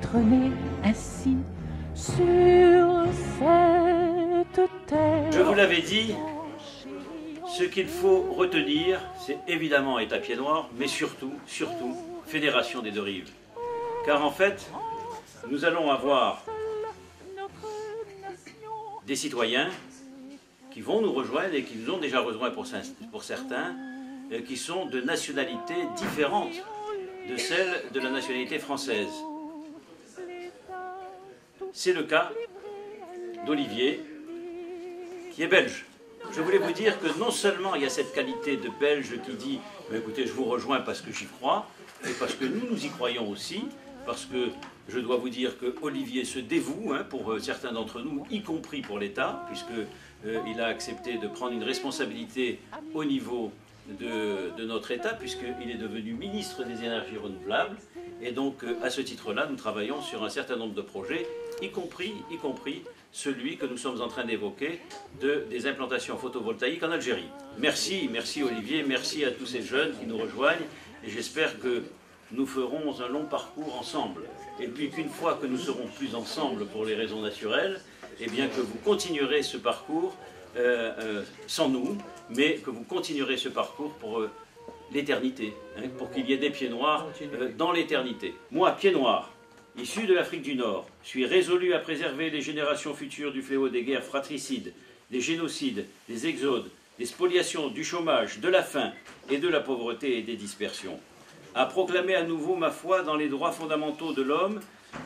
être né ainsi sur cette terre. Je vous l'avais dit, ce qu'il faut retenir, c'est évidemment État pied noir, mais surtout, Fédération des deux rives. Car en fait, nous allons avoir des citoyens qui vont nous rejoindre et qui nous ont déjà rejoints pour certains, qui sont de nationalités différentes de celle de la nationalité française. C'est le cas d'Olivier, qui est belge. Je voulais vous dire que non seulement il y a cette qualité de belge qui dit « écoutez, je vous rejoins parce que j'y crois », et parce que nous y croyons aussi, parce que je dois vous dire que Olivier se dévoue pour certains d'entre nous, y compris pour l'État, puisqu'il a accepté de prendre une responsabilité au niveau de notre État, puisqu'il est devenu ministre des énergies renouvelables. Et donc, à ce titre-là, nous travaillons sur un certain nombre de projets, y compris celui que nous sommes en train d'évoquer des implantations photovoltaïques en Algérie. Merci Olivier, merci à tous ces jeunes qui nous rejoignent, et j'espère que nous ferons un long parcours ensemble. Et puis qu'une fois que nous serons plus ensemble pour les raisons naturelles, eh bien que vous continuerez ce parcours sans nous, mais que vous continuerez ce parcours pour l'éternité, pour qu'il y ait des pieds noirs dans l'éternité. Moi, pied noir, issu de l'Afrique du Nord, suis résolu à préserver les générations futures du fléau des guerres fratricides, des génocides, des exodes, des spoliations, du chômage, de la faim et de la pauvreté et des dispersions. À proclamer à nouveau ma foi dans les droits fondamentaux de l'homme,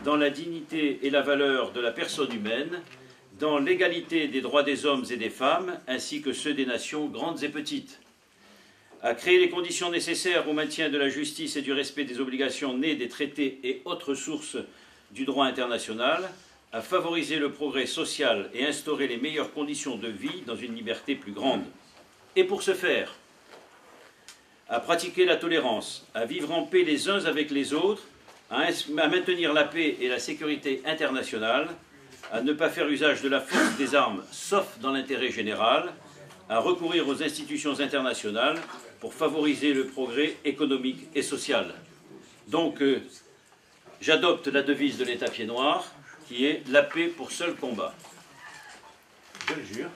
dans la dignité et la valeur de la personne humaine, dans l'égalité des droits des hommes et des femmes, ainsi que ceux des nations grandes et petites. À créer les conditions nécessaires au maintien de la justice et du respect des obligations nées des traités et autres sources du droit international, à favoriser le progrès social et instaurer les meilleures conditions de vie dans une liberté plus grande. Et pour ce faire, à pratiquer la tolérance, à vivre en paix les uns avec les autres, à maintenir la paix et la sécurité internationale, à ne pas faire usage de la force des armes, sauf dans l'intérêt général, à recourir aux institutions internationales pour favoriser le progrès économique et social. Donc, j'adopte la devise de l'État pied noir, qui est « La paix pour seul combat ». Je le jure.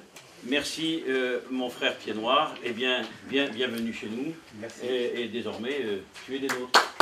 Merci mon frère pied noir, et bienvenue chez nous. Et désormais, tu es des nôtres.